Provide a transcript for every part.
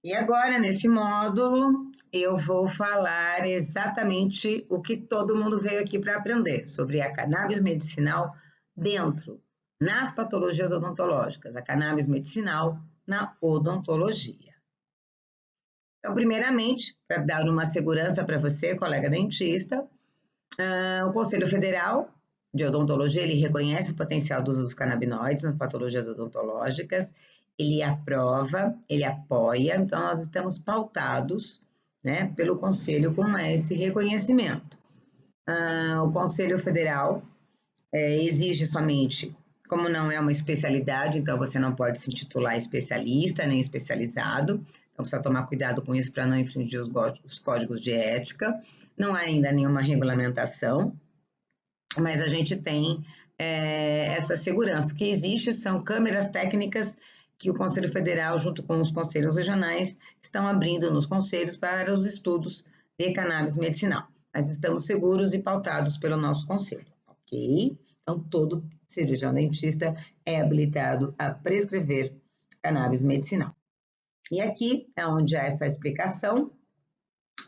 E agora, nesse módulo, eu vou falar exatamente o que todo mundo veio aqui para aprender, sobre a cannabis medicinal nas patologias odontológicas, a cannabis medicinal na odontologia. Então, primeiramente, para dar uma segurança para você, colega dentista, o Conselho Federal de Odontologia, ele reconhece o potencial dos usos canabinoides nas patologias odontológicas, ele aprova, ele apoia, então nós estamos pautados, né, pelo Conselho com esse reconhecimento. O Conselho Federal exige somente, como não é uma especialidade, então você não pode se intitular especialista nem especializado, então precisa tomar cuidado com isso para não infringir os códigos de ética. Não há ainda nenhuma regulamentação, mas a gente tem essa segurança. O que existe são câmeras técnicas que o Conselho Federal, junto com os conselhos regionais, estão abrindo nos conselhos para os estudos de cannabis medicinal. Mas estamos seguros e pautados pelo nosso conselho, ok? Então, todo cirurgião dentista é habilitado a prescrever cannabis medicinal. E aqui é onde há essa explicação,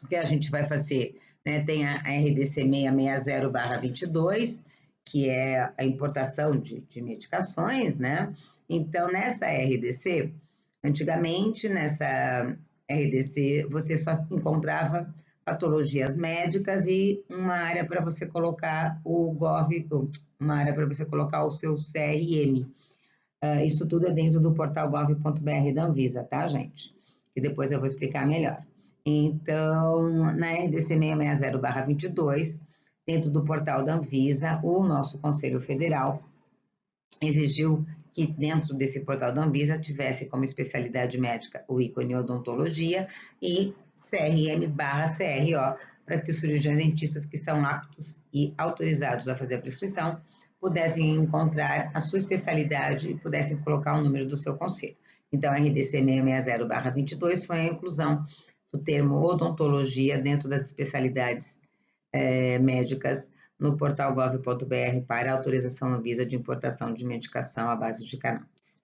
que a gente vai fazer, né? Tem a RDC 660/22, que é a importação de medicações, né? Então, nessa RDC, antigamente, nessa RDC, você só encontrava patologias médicas e uma área para você colocar uma área para você colocar o seu CRM. Isso tudo é dentro do portal gov.br da Anvisa, tá, gente? Que depois eu vou explicar melhor. Então, na RDC 660/22, dentro do portal da Anvisa, o nosso Conselho Federal exigiu que dentro desse portal da Anvisa tivesse como especialidade médica o ícone odontologia e CRM/CRO, para que os cirurgiões dentistas que são aptos e autorizados a fazer a prescrição pudessem encontrar a sua especialidade e pudessem colocar o número do seu conselho. Então, a RDC 660/22 foi a inclusão do termo odontologia dentro das especialidades médicas no portal gov.br para autorização Anvisa de importação de medicação à base de cannabis.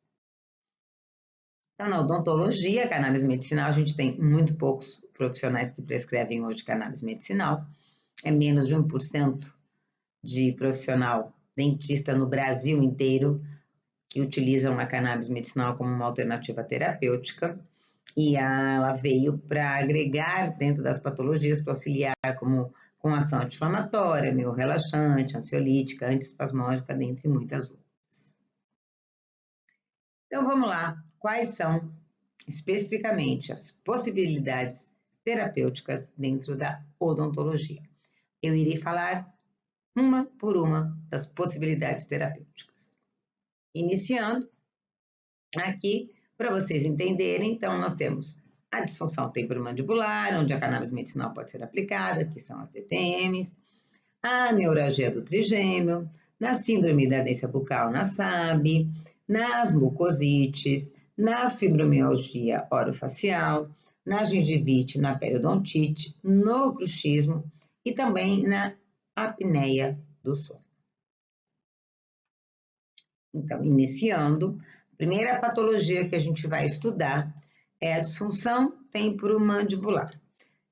Então, na odontologia, cannabis medicinal, a gente tem muito poucos profissionais que prescrevem hoje cannabis medicinal, é menos de 1% de profissional dentista no Brasil inteiro que utilizam a cannabis medicinal como uma alternativa terapêutica, e ela veio para agregar dentro das patologias, para auxiliar com ação anti-inflamatória, meio relaxante, ansiolítica, antiespasmódica, dentre muitas outras. Então, vamos lá. Quais são, especificamente, as possibilidades terapêuticas dentro da odontologia? Eu irei falar uma por uma das possibilidades terapêuticas. Iniciando aqui, para vocês entenderem, então, nós temos a disfunção temporomandibular, onde a cannabis medicinal pode ser aplicada, que são as DTMs, a neuralgia do trigêmeo, na síndrome da ardência bucal, na SAB, nas mucosites, na fibromialgia orofacial, na gengivite, na periodontite, no bruxismo e também na apneia do sono. Então, iniciando, a primeira patologia que a gente vai estudar é a disfunção temporomandibular.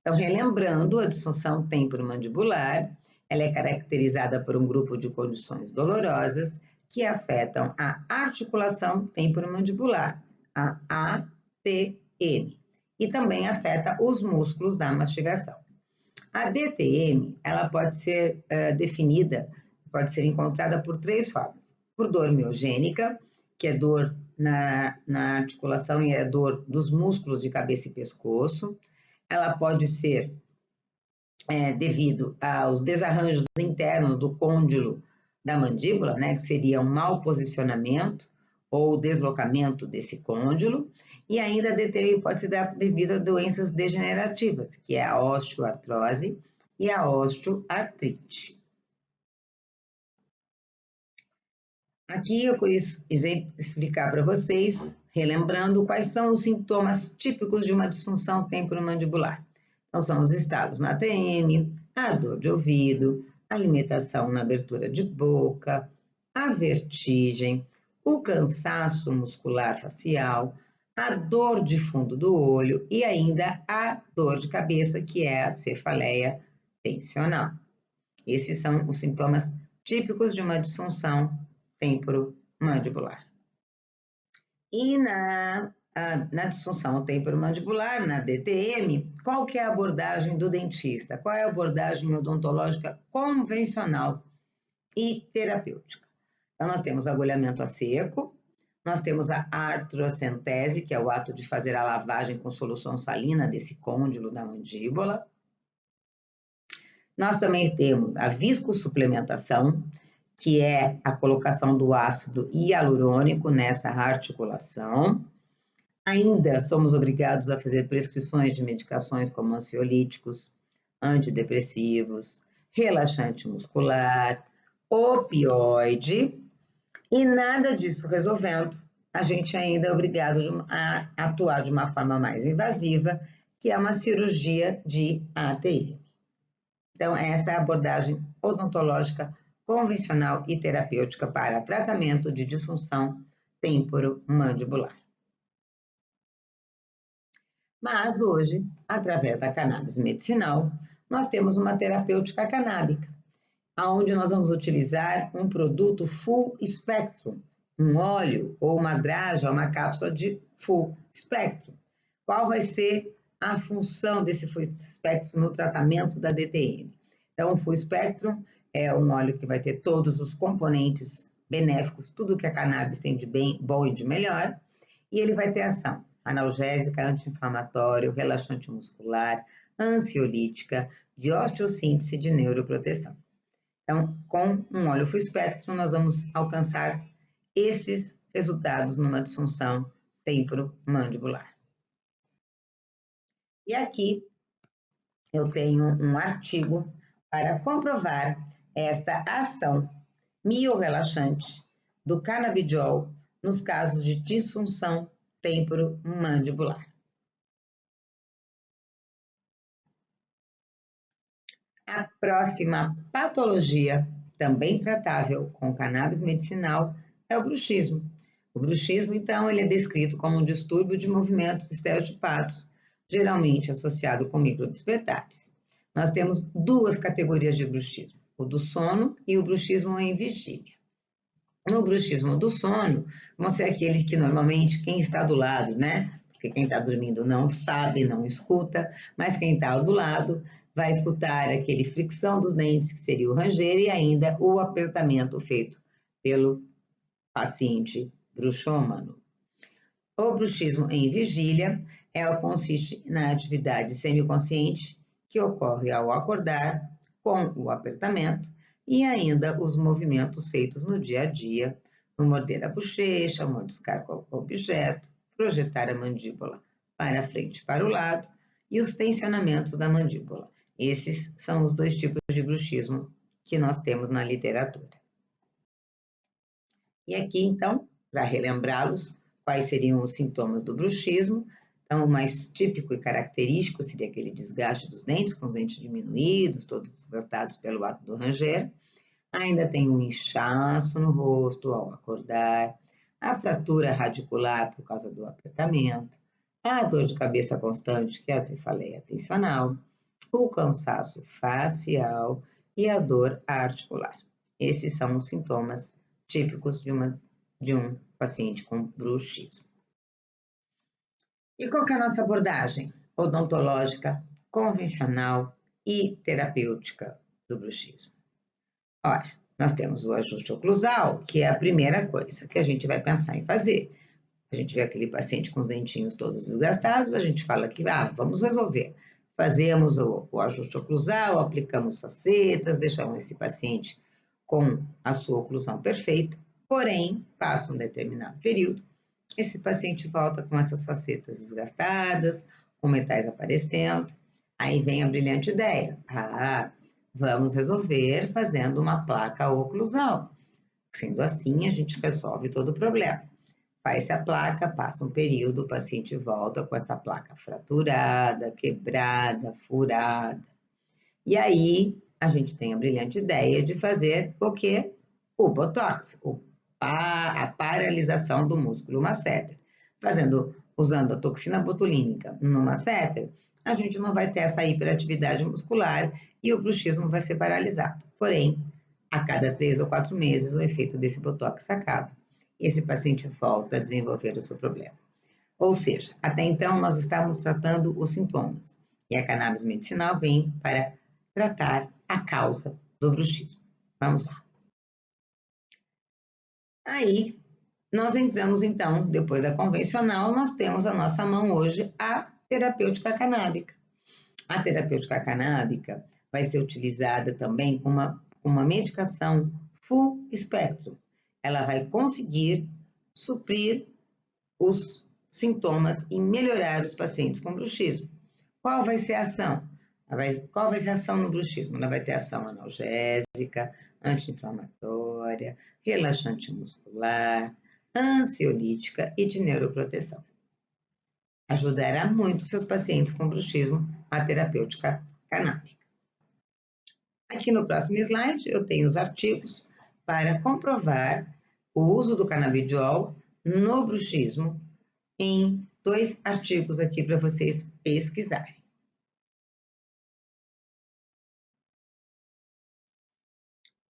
Então, relembrando, a disfunção temporomandibular, ela é caracterizada por um grupo de condições dolorosas que afetam a articulação temporomandibular, a ATM, e também afeta os músculos da mastigação. A DTM, ela pode ser definida, pode ser encontrada por três formas. Por dor miogênica, que é dor na articulação e é dor dos músculos de cabeça e pescoço. Ela pode ser devido aos desarranjos internos do côndilo da mandíbula, né, que seria um mau posicionamento ou deslocamento desse côndilo, e ainda a DTM pode se dar devido a doenças degenerativas, que é a osteoartrose e a osteoartrite. Aqui eu quis explicar para vocês, relembrando quais são os sintomas típicos de uma disfunção temporomandibular. Então, são os estalos na ATM, a dor de ouvido, a limitação na abertura de boca, a vertigem, o cansaço muscular facial, a dor de fundo do olho e ainda a dor de cabeça, que é a cefaleia tensional. Esses são os sintomas típicos de uma disfunção temporomandibular. E na disfunção temporomandibular, na DTM, qual que é a abordagem do dentista? Qual é a abordagem odontológica convencional e terapêutica? Então, nós temos agulhamento a seco, nós temos a artrocentese, que é o ato de fazer a lavagem com solução salina desse côndilo da mandíbula. Nós também temos a viscosuplementação, que é a colocação do ácido hialurônico nessa articulação. Ainda somos obrigados a fazer prescrições de medicações como ansiolíticos, antidepressivos, relaxante muscular, opioide, e nada disso resolvendo, a gente ainda é obrigado a atuar de uma forma mais invasiva, que é uma cirurgia de ATM. Então, essa é a abordagem odontológica convencional e terapêutica para tratamento de disfunção temporomandibular. Mas hoje, através da cannabis medicinal, nós temos uma terapêutica canábica, onde nós vamos utilizar um produto full spectrum, um óleo ou uma draga, uma cápsula de full spectrum. Qual vai ser a função desse full spectrum no tratamento da DTM? Então, o full spectrum é um óleo que vai ter todos os componentes benéficos, tudo que a cannabis tem de bom e de melhor, e ele vai ter ação analgésica, anti-inflamatório, relaxante muscular, ansiolítica, de osteossíntese e de neuroproteção. Então, com um óleo full spectrum, nós vamos alcançar esses resultados numa disfunção temporomandibular. E aqui eu tenho um artigo para comprovar esta ação miorrelaxante do canabidiol nos casos de disfunção temporomandibular. A próxima patologia, também tratável com cannabis medicinal, é o bruxismo. O bruxismo, então, ele é descrito como um distúrbio de movimentos estereotipados, geralmente associado com microdespertares. Nós temos duas categorias de bruxismo, o do sono e o bruxismo em vigília. No bruxismo do sono, vão ser aqueles que normalmente quem está do lado, né? Porque quem está dormindo não sabe, não escuta, mas quem está do lado vai escutar aquele fricção dos dentes, que seria o ranger, e ainda o apertamento feito pelo paciente bruxômano. O bruxismo em vigília consiste na atividade semiconsciente que ocorre ao acordar, com o apertamento e ainda os movimentos feitos no dia a dia, no morder a bochecha, mordiscar qualquer objeto, projetar a mandíbula para frente e para o lado e os tensionamentos da mandíbula. Esses são os dois tipos de bruxismo que nós temos na literatura. E aqui, então, para relembrá-los, quais seriam os sintomas do bruxismo? Então, o mais típico e característico seria aquele desgaste dos dentes, com os dentes diminuídos, todos desgastados pelo ato do ranger. Ainda tem um inchaço no rosto ao acordar, a fratura radicular por causa do apertamento, a dor de cabeça constante, que é a cefaleia tensional, o cansaço facial e a dor articular. Esses são os sintomas típicos de um paciente com bruxismo. E qual que é a nossa abordagem odontológica, convencional e terapêutica do bruxismo? Ora, nós temos o ajuste oclusal, que é a primeira coisa que a gente vai pensar em fazer. A gente vê aquele paciente com os dentinhos todos desgastados, a gente fala que, vamos resolver. Fazemos o ajuste oclusal, aplicamos facetas, deixamos esse paciente com a sua oclusão perfeita, porém, passa um determinado período, esse paciente volta com essas facetas desgastadas, com metais aparecendo, aí vem a brilhante ideia, vamos resolver fazendo uma placa oclusal. Sendo assim, a gente resolve todo o problema. Faz-se a placa, passa um período, o paciente volta com essa placa fraturada, quebrada, furada. E aí, a gente tem a brilhante ideia de fazer o quê? O botox, a paralisação do músculo masseter, fazendo usando a toxina botulínica no masseter, a gente não vai ter essa hiperatividade muscular e o bruxismo vai ser paralisado. Porém, a cada 3 ou 4 meses, o efeito desse botox acaba e esse paciente volta a desenvolver o seu problema. Ou seja, até então nós estávamos tratando os sintomas e a cannabis medicinal vem para tratar a causa do bruxismo. Vamos lá. Aí, nós entramos então, depois da convencional, nós temos a nossa mão hoje a terapêutica canábica. A terapêutica canábica vai ser utilizada também como uma medicação full espectro. Ela vai conseguir suprir os sintomas e melhorar os pacientes com bruxismo. Qual vai ser a ação? Qual vai ser a ação no bruxismo? Ela vai ter ação analgésica, anti-inflamatória, relaxante muscular, ansiolítica e de neuroproteção. Ajudará muito seus pacientes com bruxismo a terapêutica canábica. Aqui no próximo slide eu tenho os artigos para comprovar o uso do canabidiol no bruxismo em 2 artigos aqui para vocês pesquisarem.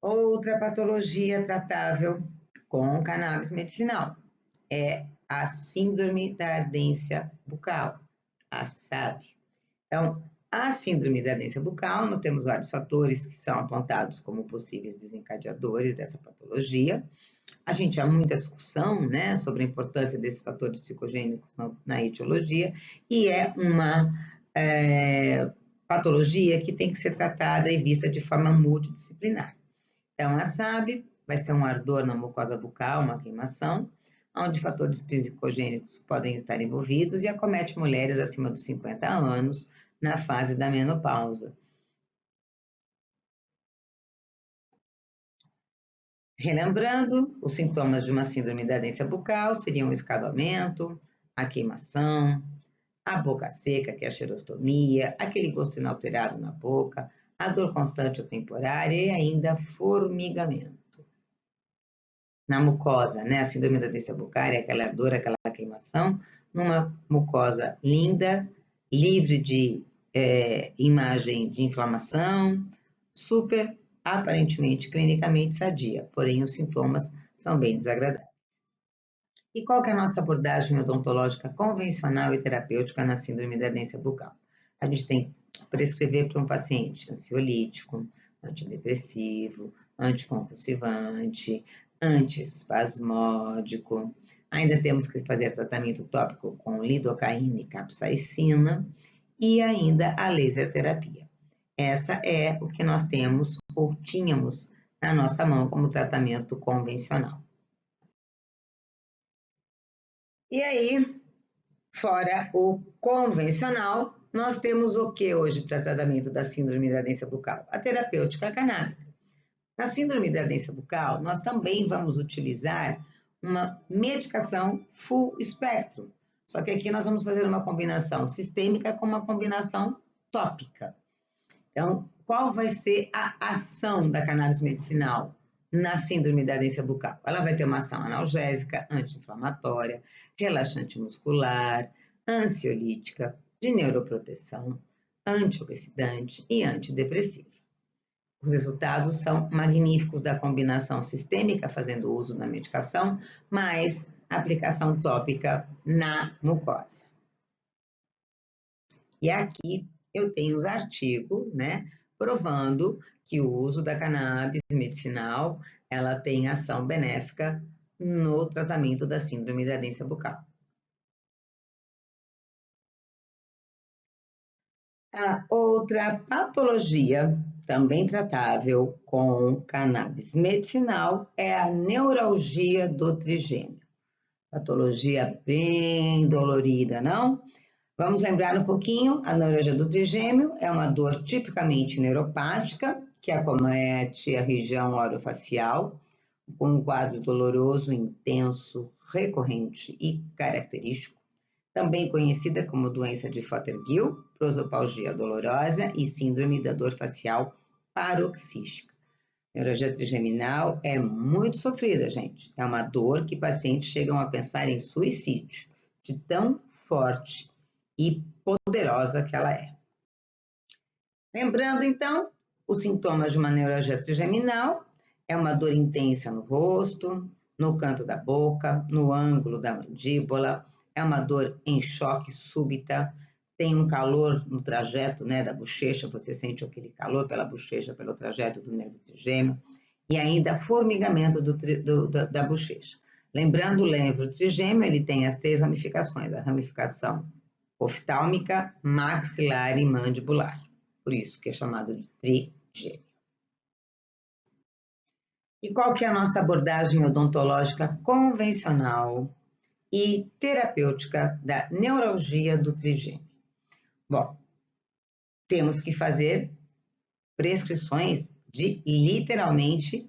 Outra patologia tratável com cannabis medicinal é a síndrome da ardência bucal, a SAB. Então, a síndrome da ardência bucal, nós temos vários fatores que são apontados como possíveis desencadeadores dessa patologia. A gente há muita discussão, né, sobre a importância desses fatores psicogênicos na etiologia e é uma patologia que tem que ser tratada e vista de forma multidisciplinar. Então, a SAB vai ser um ardor na mucosa bucal, uma queimação, onde fatores psicogênicos podem estar envolvidos e acomete mulheres acima dos 50 anos na fase da menopausa. Relembrando, os sintomas de uma síndrome da ardência bucal seriam o escaldamento, a queimação, a boca seca, que é a xerostomia, aquele gosto inalterado na boca, a dor constante ou temporária e ainda formigamento. Na mucosa, né, a síndrome da ardência bucal é aquela dor, aquela queimação, numa mucosa linda, livre de imagem de inflamação, super, aparentemente, clinicamente sadia, porém os sintomas são bem desagradáveis. E qual que é a nossa abordagem odontológica convencional e terapêutica na síndrome da ardência bucal? A gente tem que prescrever para um paciente ansiolítico, antidepressivo, anticonvulsivante, antiespasmódico. Ainda temos que fazer tratamento tópico com lidocaína e capsaicina e ainda a laser terapia. Essa é o que nós temos ou tínhamos na nossa mão como tratamento convencional. E aí, fora o convencional, nós temos o que hoje para tratamento da síndrome da ardência bucal? A terapêutica canábica. Na síndrome da ardência bucal, nós também vamos utilizar uma medicação full espectro. Só que aqui nós vamos fazer uma combinação sistêmica com uma combinação tópica. Então, qual vai ser a ação da cannabis medicinal na síndrome da ardência bucal? Ela vai ter uma ação analgésica, anti-inflamatória, relaxante muscular, ansiolítica, de neuroproteção, antioxidante e antidepressiva. Os resultados são magníficos da combinação sistêmica, fazendo uso da medicação, mais aplicação tópica na mucosa. E aqui eu tenho os artigos, né, provando que o uso da cannabis medicinal, ela tem ação benéfica no tratamento da síndrome da ardência bucal. A outra patologia também tratável com cannabis medicinal é a neuralgia do trigêmeo. Patologia bem dolorida, não? Vamos lembrar um pouquinho, a neuralgia do trigêmeo é uma dor tipicamente neuropática que acomete a região orofacial, com um quadro doloroso, intenso, recorrente e característico, também conhecida como doença de Fothergill, prosopalgia dolorosa e síndrome da dor facial paroxística. Neuralgia trigeminal é muito sofrida, gente. É uma dor que pacientes chegam a pensar em suicídio, de tão forte e poderosa que ela é. Lembrando, então, os sintomas de uma neuralgia trigeminal é uma dor intensa no rosto, no canto da boca, no ângulo da mandíbula, é uma dor em choque súbita, tem um calor no trajeto, né, da bochecha, você sente aquele calor pela bochecha, pelo trajeto do nervo trigêmeo, e ainda formigamento da bochecha. Lembrando, o nervo trigêmeo, ele tem as 3 ramificações, a ramificação oftálmica, maxilar e mandibular. Por isso que é chamado de trigêmeo. E qual que é a nossa abordagem odontológica convencional e terapêutica da neuralgia do trigêmeo? Bom, temos que fazer prescrições de literalmente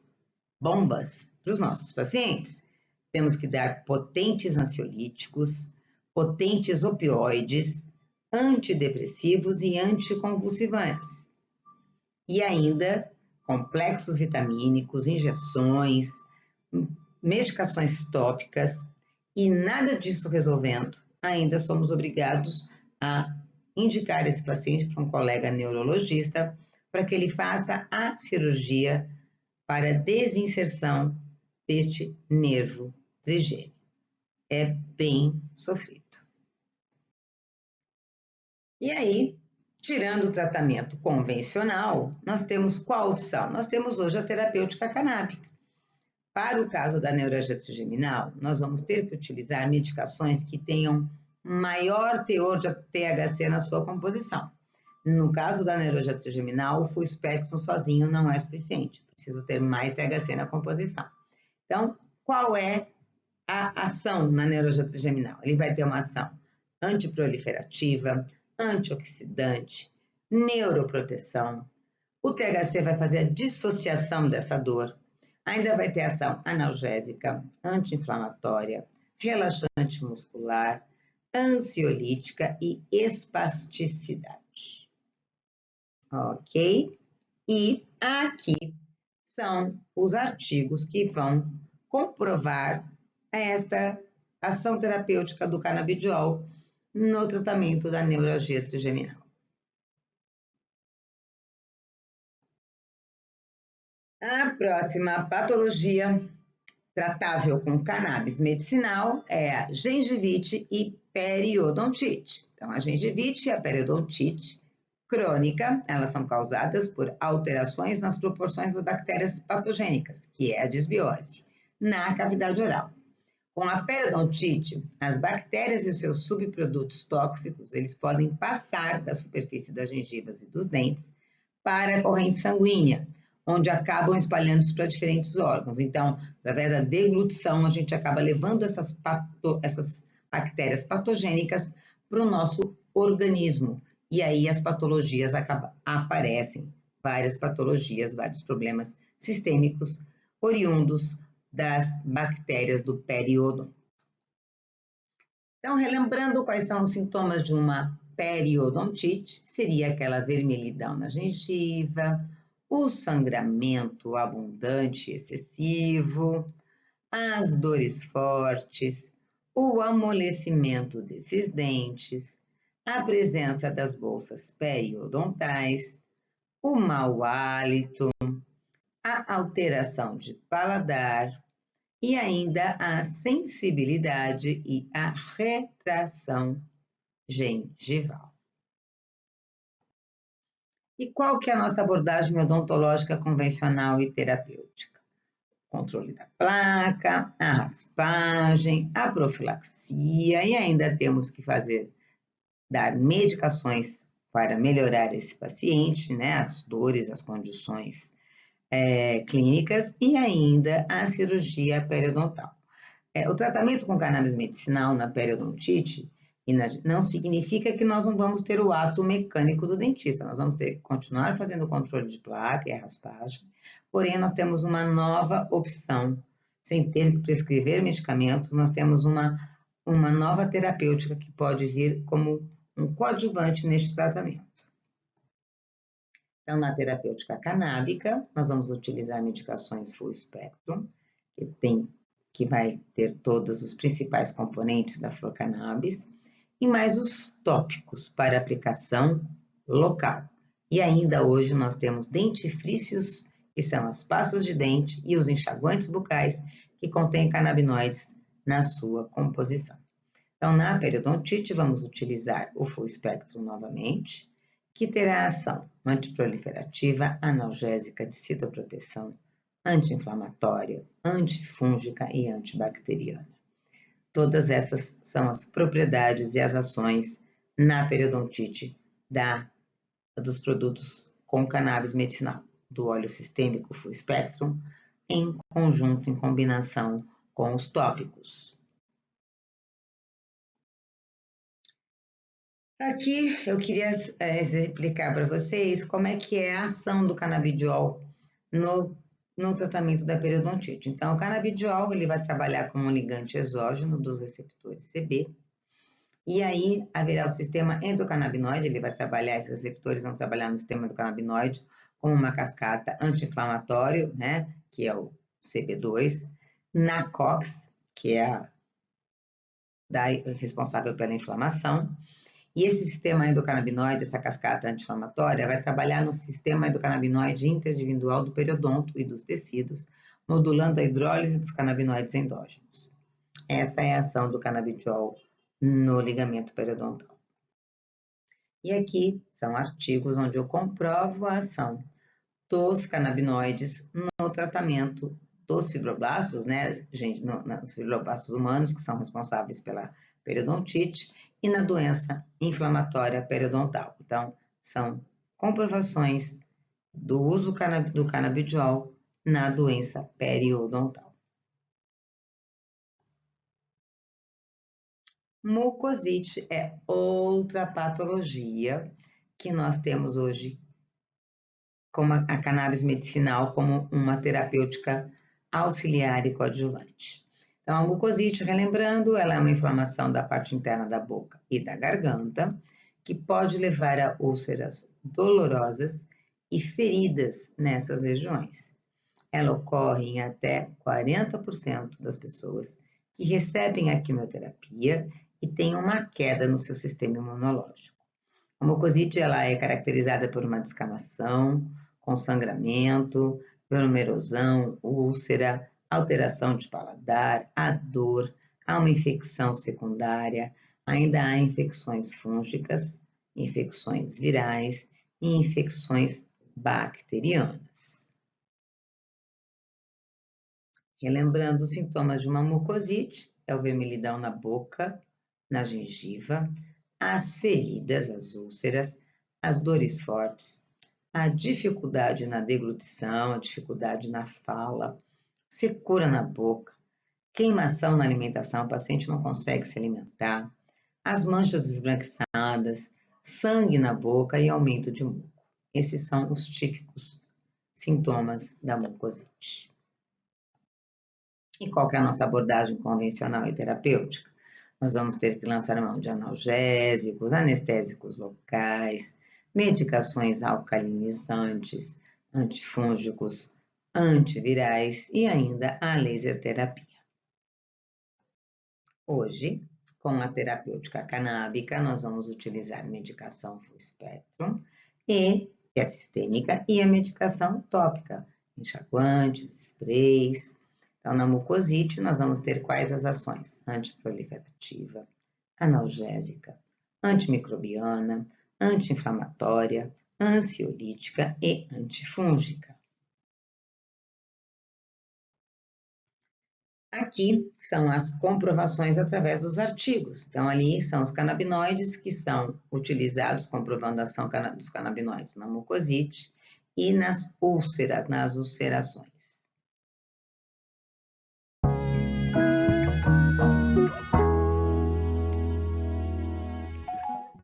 bombas para os nossos pacientes. Temos que dar potentes ansiolíticos, potentes opioides, antidepressivos e anticonvulsivantes. E ainda complexos vitamínicos, injeções, medicações tópicas, e nada disso resolvendo, ainda somos obrigados a indicar esse paciente para um colega neurologista para que ele faça a cirurgia para desinserção deste nervo trigêmeo. É bem sofrido. E aí, tirando o tratamento convencional, nós temos qual opção? Nós temos hoje a terapêutica canábica. Para o caso da neuralgia trigeminal, nós vamos ter que utilizar medicações que tenham maior teor de THC na sua composição. No caso da neuralgia trigeminal, o full spectrum sozinho não é suficiente, preciso ter mais THC na composição. Então, qual é a ação na neuralgia trigeminal? Ele vai ter uma ação antiproliferativa, antioxidante, neuroproteção. O THC vai fazer a dissociação dessa dor. Ainda vai ter ação analgésica, anti-inflamatória, relaxante muscular, ansiolítica e espasticidade. Ok? E aqui são os artigos que vão comprovar esta ação terapêutica do canabidiol no tratamento da neuralgia trigeminal. A próxima patologia tratável com cannabis medicinal é a gengivite e periodontite. Então, a gengivite e a periodontite crônica, elas são causadas por alterações nas proporções das bactérias patogênicas, que é a disbiose, na cavidade oral. Com a periodontite, as bactérias e os seus subprodutos tóxicos, eles podem passar da superfície das gengivas e dos dentes para a corrente sanguínea, onde acabam espalhando-se para diferentes órgãos. Então, através da deglutição, a gente acaba levando essas bactérias patogênicas para o nosso organismo. E aí as patologias aparecem, várias patologias, vários problemas sistêmicos oriundos das bactérias do periodonto. Então, relembrando quais são os sintomas de uma periodontite, seria aquela vermelhidão na gengiva, o sangramento abundante e excessivo, as dores fortes, o amolecimento desses dentes, a presença das bolsas periodontais, o mau hálito, a alteração de paladar e ainda a sensibilidade e a retração gengival. E qual que é a nossa abordagem odontológica convencional e terapêutica? Controle da placa, a raspagem, a profilaxia e ainda temos que dar medicações para melhorar esse paciente, né, as dores, as condições clínicas e ainda a cirurgia periodontal. O tratamento com cannabis medicinal na periodontite não significa que nós não vamos ter o ato mecânico do dentista, nós vamos ter que continuar fazendo o controle de placa e a raspagem, porém nós temos uma nova opção, sem ter que prescrever medicamentos, nós temos uma nova terapêutica que pode vir como um coadjuvante neste tratamento. Então, na terapêutica canábica, nós vamos utilizar medicações full spectrum, que vai ter todos os principais componentes da flor cannabis, e mais os tópicos para aplicação local. E ainda hoje nós temos dentifrícios, que são as pastas de dente, e os enxaguantes bucais, que contêm canabinoides na sua composição. Então, na periodontite, vamos utilizar o full spectrum novamente, que terá ação antiproliferativa, analgésica, de citoproteção, anti-inflamatória, antifúngica e antibacteriana. Todas essas são as propriedades e as ações na periodontite dos produtos com cannabis medicinal, do óleo sistêmico full spectrum, em conjunto, em combinação com os tópicos. Aqui eu queria explicar para vocês como é que é a ação do canabidiol no tratamento da periodontite. Então, o canabidiol ele vai trabalhar como um ligante exógeno dos receptores CB, e aí haverá o sistema endocannabinoide, ele vai trabalhar, esses receptores vão trabalhar no sistema endocannabinoide como uma cascata anti-inflamatório, né, que é o CB2, na COX, que é responsável pela inflamação, e esse sistema endocannabinoide, essa cascata anti-inflamatória, vai trabalhar no sistema endocannabinoide interindividual do periodonto e dos tecidos, modulando a hidrólise dos canabinoides endógenos. Essa é a ação do canabidiol no ligamento periodontal. E aqui são artigos onde eu comprovo a ação dos canabinoides no tratamento dos fibroblastos, né, nos fibroblastos humanos, que são responsáveis pela periodontite, e na doença inflamatória periodontal. Então, são comprovações do uso do canabidiol na doença periodontal. Mucosite é outra patologia que nós temos hoje como a cannabis medicinal como uma terapêutica auxiliar e coadjuvante. Então, a mucosite, relembrando, ela é uma inflamação da parte interna da boca e da garganta, que pode levar a úlceras dolorosas e feridas nessas regiões. Ela ocorre em até 40% das pessoas que recebem a quimioterapia e têm uma queda no seu sistema imunológico. A mucosite ela é caracterizada por uma descamação, com sangramento, pela erosão, úlcera, alteração de paladar, a dor, há uma infecção secundária, ainda há infecções fúngicas, infecções virais e infecções bacterianas. Relembrando os sintomas de uma mucosite, é o vermelhidão na boca, na gengiva, as feridas, as úlceras, as dores fortes, a dificuldade na deglutição, a dificuldade na fala, secura na boca, queimação na alimentação, o paciente não consegue se alimentar, as manchas esbranquiçadas, sangue na boca e aumento de muco. Esses são os típicos sintomas da mucosite. E qual que é a nossa abordagem convencional e terapêutica? Nós vamos ter que lançar mão de analgésicos, anestésicos locais, medicações alcalinizantes, antifúngicos, antivirais e ainda a laser terapia. Hoje, com a terapêutica canábica, nós vamos utilizar medicação full spectrum que é sistêmica, e a medicação tópica, enxaguantes, sprays. Então, na mucosite, nós vamos ter quais as ações? Antiproliferativa, analgésica, antimicrobiana, anti-inflamatória, ansiolítica e antifúngica. Aqui são as comprovações através dos artigos. Então, ali são os canabinoides que são utilizados, comprovando a ação dos canabinoides na mucosite e nas úlceras, nas ulcerações.